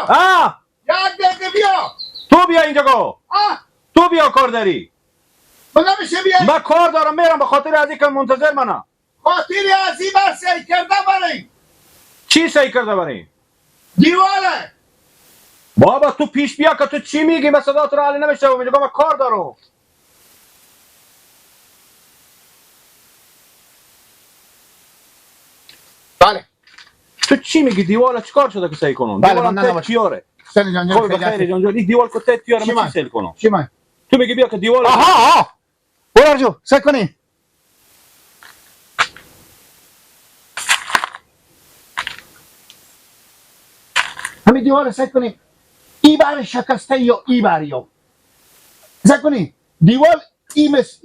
یک دقیقه بیا. تو بیا اینجا گو. تو بیا کار داری. من نمیشه بیای. من کار دارم میرم به خاطر از اینکه منتظر منم. خاطری از این بر سعی کرده برای. چی سعی کرده برای؟ دیواله. بابا تو پیش بیا که تو چی میگی؟ من صدا تو را حالی نمیشه و میگم من کار دارم. بله. تو چی میگی؟ دیواله چیکار شده که سعی کنم؟ بله دیواله من تیت تیاره. سنی جان خب بخیر جان جان دیوال کو تیت تیاره من چی سعی کنم؟ چی من؟ تو میگی بیا که دیواله. آها. برو جو سعی کنی. همین دیوار سعی کنی. ای بار شکسته یا ای بار یا. سعی کنی. دیوار ای مس.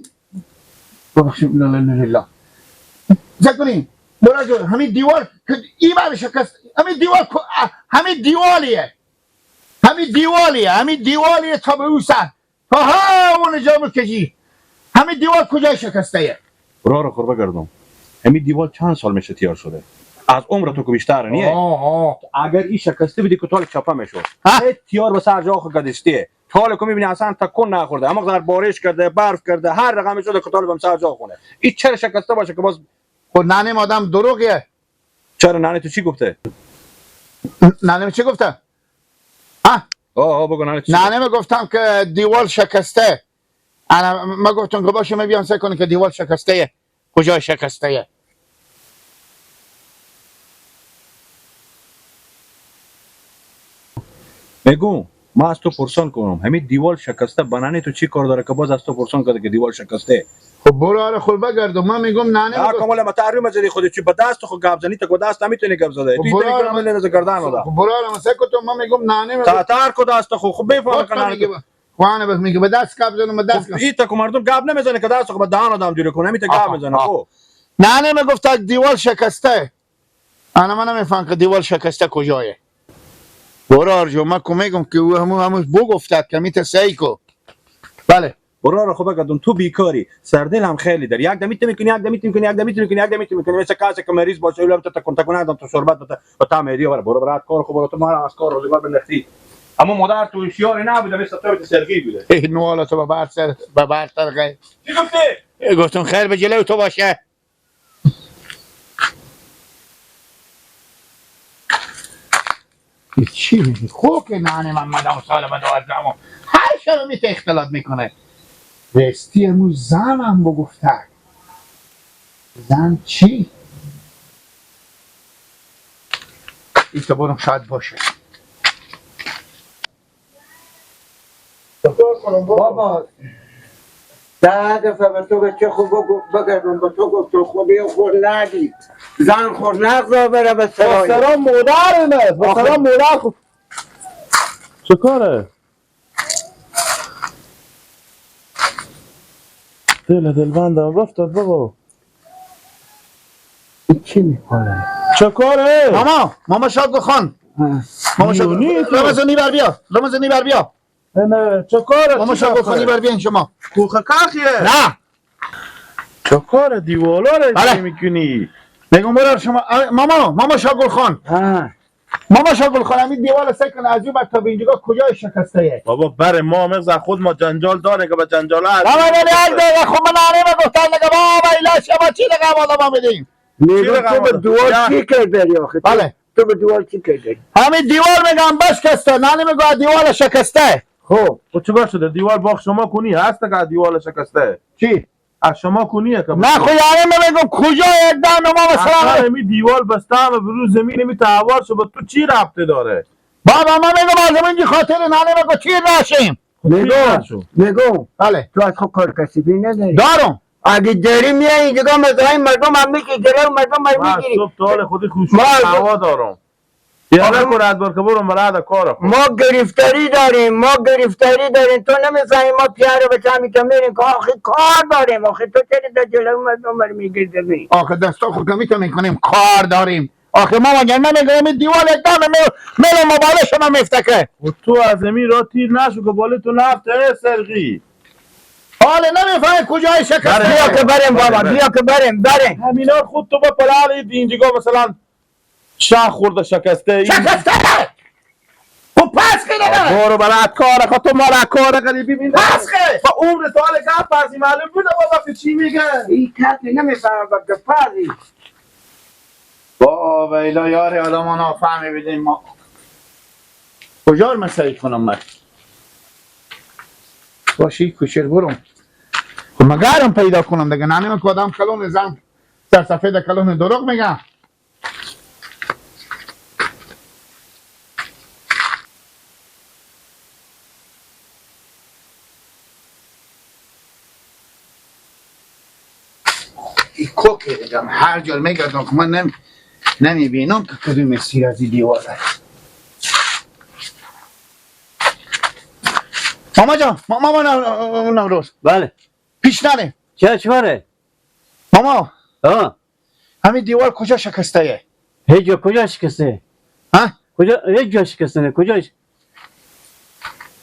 بخشیم لا لا لا لا. سعی کنی. برو جو همین دیوار ای بار شکست. همین دیوالیه. همین دیوالیه تا به اوسن. آها اون جامو کشی. همین دیوار کجا شکسته ایه؟ برو خور بگردم. همین دیوال چند سال میشه تیار شده؟ از عمر تو که بیشتر نیه. اگر این شکسته بودی که تال چپا میشد. تیار واسه هر جا خود گذاشته. تال کو میبینی اصلا تکون نخورده. اما در بارش کرده، برف کرده، هر رقمی شده که تال بهم سر جا خونه. این چرا شکسته باشه که باز خود نانه آدم دروغیه. چرا نانه تو چی گفته؟ نانه چی گفته؟ بگو نانه چی؟ نانه گفتم که دیوال شکسته. ما گفتم که باشه بیام سعی کنی که دیوال شکسته ایه. کجا شکسته ایه؟ میگو ما از تو پرسان کنم همین دیوال شکسته بنانه تو چی کار داره که باز از تو پرسان کرده که دیوال شکسته؟ خب برو آره خود بگردم من میگم نانه کاملا ما تحریم زدی خودت چی به دست خود گاب زنی تو دست نمیتونی گاب زده تو دیگه عمل نمیز گردن ودا برو آره مسا کو تو من میگم نانه تاتار کو دست خب بفهم کنه خوانه بس میگه به دست گاب زنم به دست این تا مردم گاب نمیزنه که دست خود به دهان آدم جوری کنه میته گاب میزنه خب نانه میگفت دیوال شکسته انا من نمیفهم که دیوال شکسته کجایه برو آرجو من میگم که همون بو گفته که میته سعی کو بله برو رو خوب گفتم تو بیکاری سردل هم خیلی داری یک دمیت میکنی یک دمیت میکنی یک دمیت میکنی یک دمیت میکنی مثل کسی که مریض باشه ولی تو تکون ندم تو شربت تو تا مری برو برات کار خوب تو ما از کار روزگار بندختی اما مادر تو شیاری نبوده مثل تو سرگی بوده این نوالا تو به بعد سرگی چی گفتی گفتم خیر به جلوی تو باشه چی میگی خوب که نانه محمد سال به دوازدهم هر شب میته اختلاط میکنه رستی امروز زنم بگفته زن چی؟ این که برم شاید باشه بابا 10 دفعه به تو به چه خوب بگردم به تو گفتم خودی خور نگی زن خور نغذا بره به سرای سرا مادرمه به سرا مادر خوب چه کاره؟ دلبندم رفتاد بابا چی میکنه؟ چه کاره؟ ماما شاد بخوان ماما شاد رمزانی بر بیا نه چه کاره؟ ماما شاد بخوانی بر بیان شما کوخه کاخیه؟ نه چه کاره دیوالا رو چی میکنی؟ بگم برار شما ماما شاگل خان ماما شاگل خان همین دیوال سکن از این تا به اینجا کجای شکسته ایه بابا بره ما مغز خود ما جنجال داره که به جنجال هست بابا یک دقیقه خب من نانه گفتن نگه بابا ایلا شما چی نگه آدم میدیم میگم تو به دیوال چی کردی آخه بله تو به دیوال چی کردی همین دیوال میگم بشکسته نانه میگه دیوال شکسته خب چیکار شده دیوال باخ شما کنی هست که دیوال شکسته چی از شما کنیه که نه خو یعنی میگم کجا یک دم ما مثلا می دیوال بسته و برو زمین می تهوار شو تو چی ربطه داره بابا ما میگم از این خاطر نانه میگه چی ناشیم میگم بله تو از خود کار کسیبی نداری دارم اگه داری میای اینجا مزرعه مردم هم میگی جلو مردم هم میگیری صبح تال خودی خوشی هوا دارم یالا کرد بار که برم برای کار ما گرفتاری داریم تو نمیفهمی ما پیاده به چمی که میریم که آخه کار داریم آخه تو چرا در جلو مردم بر میگیری آخه دستا خود کمی که میکنیم کار داریم آخه ما مگر نمیگم این دیوال اکدام میلو موبایل شما میفتکه و تو از زمین را تیر نشو که بالی تو نفته سرگی حالا نمیفهمی کجای شکست بیا که بریم بابا بیا که بریم همینا خود تو با پلال اینجا مثلا شاه خورده شکسته شکسته پس که دیگه برو برای کار خود تو مال کار کنی ببین پس که با عمر سوال گپ پرسی معلوم بود با وقتی چی میگه این کسی نمیفهمه با گفاری. با ویلا یاری حالا ما نافهمی بدیم ما کجا رو مسایی کنم من باشی کشیر برم خب مگرم پیدا کنم دیگه نانیم کدام کلون زن در سفید کلون دروغ میگم این کوکه دیگم هر جا میگردم که من نمیبینم که کدوم سیر از این دیواره ماما جان ماما نوروز بله پیش نره چاره ماما ها همین دیوار کجا شکسته هیچ جا کجا شکسته ها کجا هیچ جا شکسته نه کجا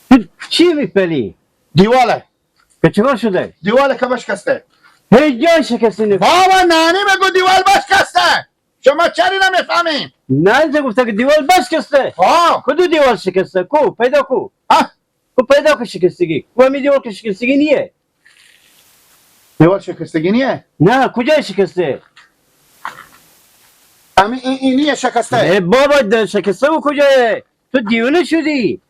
تو چی میپلی دیواله که چیکار شده دیواله که بشکسته هیچ جا شکسته نه بابا نانی بگو دیوال بشکسته شما چری نمیفهمین نه گفته که دیوال بشکسته ها کدو دیوال شکسته کو پیدا کو ها کو پیدا که شکستگی کو همین دیوال که شکستگی نیه دیوال شکستگی نیه نه کجا شکسته همین اینیه شکسته بابا شکسته و کجاه تو دیونه شدی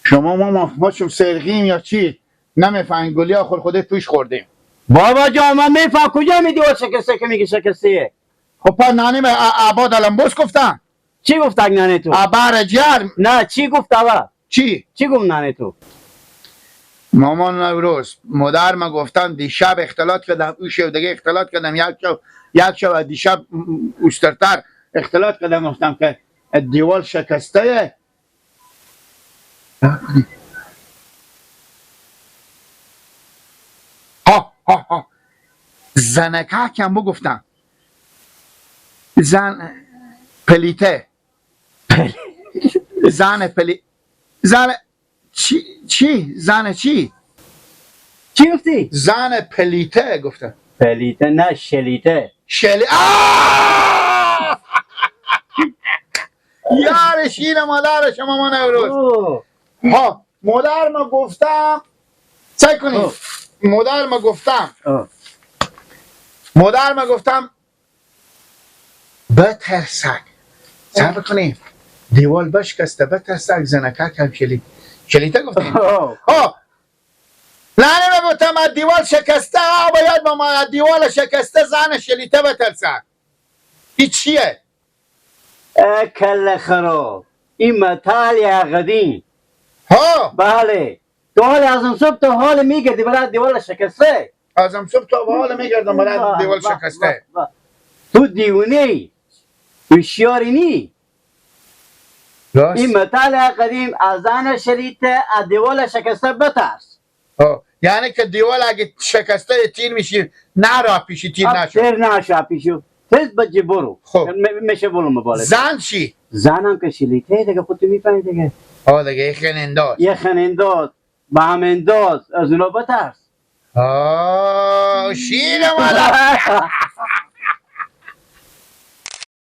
شما ما چون سرگیم یا چی نمیفهمین گلی آخر خودت توش خوردیم بابا جان من میفهم کجا می دیوال شکسته که میگه شکسته خب پا نانی به عباد الانبوس گفتن چی گفت نانه تو عبار جرم نه چی گفت آقا چی چی گفت نانه تو مامان نوروز مادر ما گفتن دیشب اختلاط کردم او شب دیگه اختلاط کردم یک شب دیشب اوسترتر اختلاط کردم گفتم که دیوال شکسته ها زنکه کم بگفتم زن پلیته زن چی زن چی چی گفتی زن پلیته گفتم پلیته نه شلیته یار شیر مادر شما ما نوروز ها مادر ما گفتم چه کنی مادر ما گفتم بترسک صبر کنیم دیوال بشکسته بترسک زنکه کم شلیته گفتیم نه گفتم دیوال شکسته باید ما دیوال شکسته زن شلیته بترسک این چیه کل خراب این مطالی قدیم ها بله تو حال ازم صبح تو حال میگردی برای دیوال شکسته ازم صبح تا حال میگردم برای دیوال شکسته تو دیونه ای هوشیاری نی این مطالی قدیم از زن شلیته از دیوال شکسته بترس یعنی که دیوال اگه شکسته تیر میشی نه را پیشی تیر نشو تیر نشو پیشو تیز بجی برو خب میشه برو مبالد زن چی؟ زنم که شلیته دیگه خودتو میفهمی دیگه دیگه یه خننداز یه خننداز به هم انداز از اونا بترس شیر مادر